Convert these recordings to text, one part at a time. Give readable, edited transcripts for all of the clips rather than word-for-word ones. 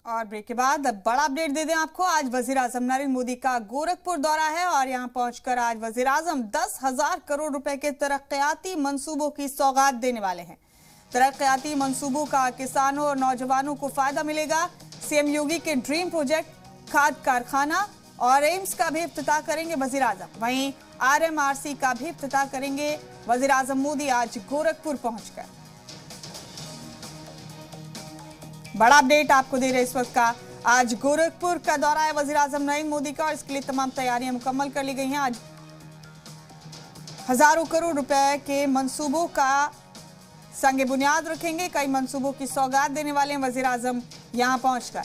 और ब्रेक के बाद अब बड़ा अपडेट दे दें आपको। आज वजीर आजम नरेंद्र मोदी का गोरखपुर दौरा है और यहां पहुंचकर आज वजीर आजम 10,000 करोड़ रुपए के तरक्याती मंसूबों की सौगात देने वाले हैं। तरक्याती मंसूबों का किसानों और नौजवानों को फायदा मिलेगा। सीएम योगी के ड्रीम प्रोजेक्ट खाद कारखाना और एम्स का भी इफ्तिताह करेंगे वजीर आजम। वहीं RMRC का भी इफ्तिताह करेंगे वजीर आजम मोदी आज गोरखपुर पहुंचकर। बड़ा अपडेट आपको दे रहे इस वक्त का। आज गोरखपुर का दौरा है वजीर आजम नरेंद्र मोदी का और इसके लिए तमाम तैयारियां मुकम्मल कर ली गई हैं। आज हजारों करोड़ रुपए के मंसूबों का संग बुनियाद रखेंगे। कई मंसूबों की सौगात देने वाले हैं वजीर आजम यहां पहुंचकर।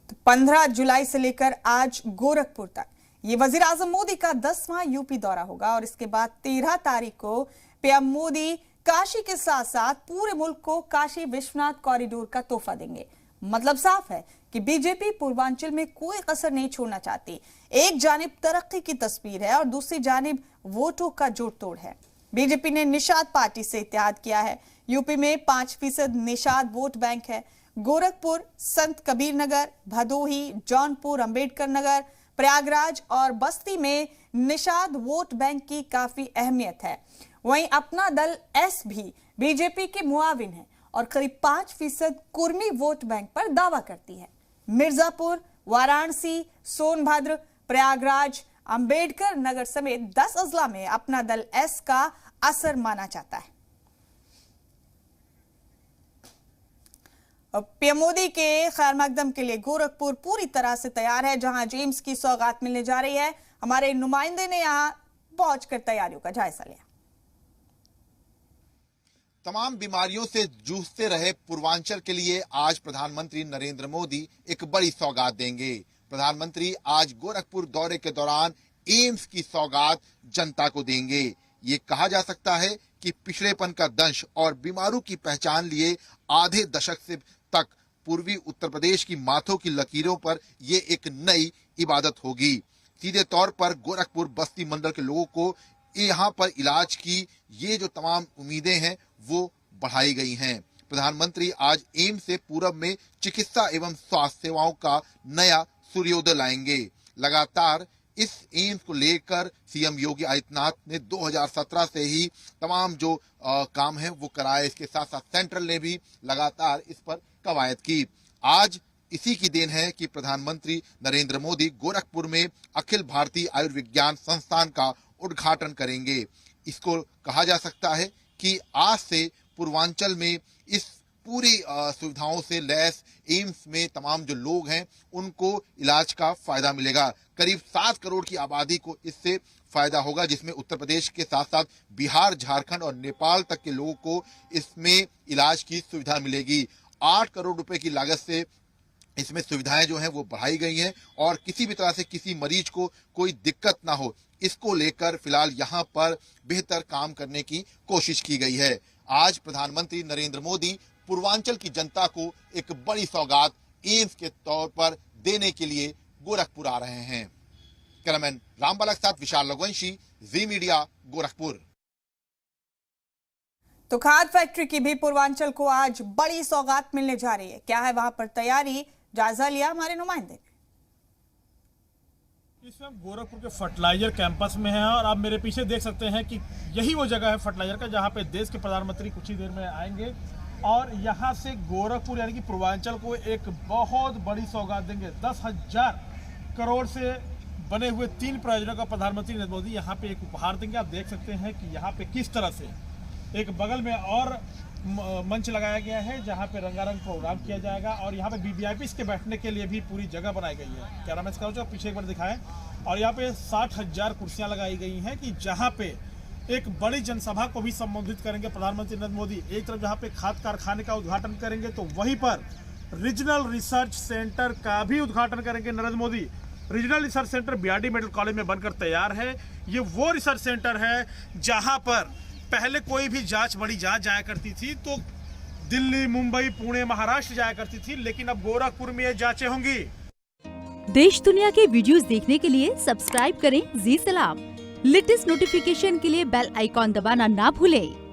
तो 15 जुलाई से लेकर आज गोरखपुर तक ये वजीर आजम मोदी का 10वां यूपी दौरा होगा और इसके बाद 13 तारीख को पीएम मोदी काशी के साथ साथ पूरे मुल्क को काशी विश्वनाथ कॉरिडोर का तोहफा देंगे। मतलब साफ है कि बीजेपी पूर्वांचल में कोई कसर नहीं छोड़ना चाहती। एक जानिब तरक्की की तस्वीर है और दूसरी जानिब वोटों का जोड़ तोड़ है। बीजेपी ने निषाद पार्टी से इत्तेहाद किया है। यूपी में 5% निषाद वोट बैंक है। गोरखपुर, संत कबीर नगर, भदोही, जौनपुर, अंबेडकर नगर, प्रयागराज और बस्ती में निषाद वोट बैंक की काफी अहमियत है। वहीं अपना दल एस भी बीजेपी के मुआविन है और करीब 5% कुर्मी वोट बैंक पर दावा करती है। मिर्जापुर, वाराणसी, सोनभद्र, प्रयागराज, अंबेडकर नगर समेत 10 अजला में अपना दल एस का असर माना जाता है। पीएम मोदी के खैर मकदम के लिए गोरखपुर पूरी तरह से तैयार है, जहां जेम्स की सौगात मिलने जा रही है। हमारे नुमाइंदे ने यहां पहुंचकर तैयारियों का जायजा लिया। तमाम बीमारियों से जूझते रहे पूर्वांचल के लिए आज प्रधानमंत्री नरेंद्र मोदी एक बड़ी सौगात देंगे। प्रधानमंत्री आज गोरखपुर दौरे के दौरान एम्स की सौगात जनता को देंगे। ये कहा जा सकता है कि पिछड़ेपन का दंश और बीमारों की पहचान लिए आधे दशक से तक पूर्वी उत्तर प्रदेश की माथों की लकीरों पर ये एक नई इबादत होगी। सीधे तौर पर गोरखपुर बस्ती मंडल के लोगों को यहाँ पर इलाज की ये जो तमाम उम्मीदें हैं वो बढ़ाई गई हैं। प्रधानमंत्री आज एम्स से पूरब में चिकित्सा एवं स्वास्थ्य सेवाओं का नया सूर्योदय लाएंगे। लगातार इस एम्स को लेकर सीएम योगी आदित्यनाथ ने 2017 से ही तमाम जो काम है वो कराए। इसके साथ साथ सेंट्रल ने भी लगातार इस पर कवायद की। आज इसी की देन है कि प्रधानमंत्री नरेंद्र मोदी गोरखपुर में अखिल भारतीय आयुर्विज्ञान संस्थान का उद्घाटन करेंगे। इसको कहा जा सकता है कि आज से पूर्वांचल में इस पूरी सुविधाओं से लैस एम्स में तमाम जो लोग हैं उनको इलाज का फायदा मिलेगा। करीब 7 करोड़ की आबादी को इससे फायदा होगा, जिसमें उत्तर प्रदेश के साथ साथ बिहार, झारखंड और नेपाल तक के लोगों को इसमें इलाज की सुविधा मिलेगी। 8 करोड़ रुपए की लागत से इसमें सुविधाएं जो हैं वो बढ़ाई गई हैं और किसी भी तरह से किसी मरीज को कोई दिक्कत ना हो, इसको लेकर फिलहाल यहाँ पर बेहतर काम करने की कोशिश की गई है। आज प्रधानमंत्री नरेंद्र मोदी पूर्वांचल की जनता को एक बड़ी सौगात एम्स के तौर पर देने के लिए गोरखपुर आ रहे हैं। कैमरामैन रामबालक साथ विशाल रघुवंशी, जी मीडिया, गोरखपुर। तो खाद फैक्ट्री की भी पूर्वांचल को आज बड़ी सौगात मिलने जा रही है। क्या है वहां पर तैयारी, जायजा लिया हमारे नुमाइंदे। इस वक्त गोरखपुर के फर्टिलाइजर कैंपस में है और आप मेरे पीछे देख सकते हैं कि यही वो जगह है फर्टिलाइजर का, जहां पे देश के प्रधानमंत्री कुछ ही देर में आएंगे और यहां से गोरखपुर यानी कि पूर्वांचल को एक बहुत बड़ी सौगात देंगे। 10,000 करोड़ से बने हुए 3 प्रायोजनों का प्रधानमंत्री नरेंद्र मोदी यहाँ पे एक उपहार देंगे। आप देख सकते हैं कि यहाँ पे किस तरह से एक बगल में और मंच लगाया गया है जहाँ पे रंगारंग प्रोग्राम किया जाएगा और यहाँ पे वीवीआईपी के बैठने के लिए भी पूरी जगह बनाई गई है। क्या नाम है इसका, जो पीछे एक बार दिखाएं। और यहाँ पे 60,000 कुर्सियाँ लगाई गई हैं कि जहाँ पे एक बड़ी जनसभा को भी संबोधित करेंगे प्रधानमंत्री नरेंद्र मोदी। एक तरफ जहाँ पे खाद कारखाने का उद्घाटन करेंगे तो वहीं पर रीजनल रिसर्च सेंटर का भी उद्घाटन करेंगे Narendra Modi. Regional research centre BRD medical college में बनकर तैयार है। ये वो रिसर्च सेंटर है जहाँ पर पहले कोई भी बड़ी जांच जाया करती थी तो दिल्ली, मुंबई, पुणे, महाराष्ट्र जाया करती थी, लेकिन अब गोरखपुर में ये जांचें होंगी। देश दुनिया के वीडियोस देखने के लिए सब्सक्राइब करें जी सलाम। लेटेस्ट नोटिफिकेशन के लिए बेल आइकॉन दबाना ना भूलें।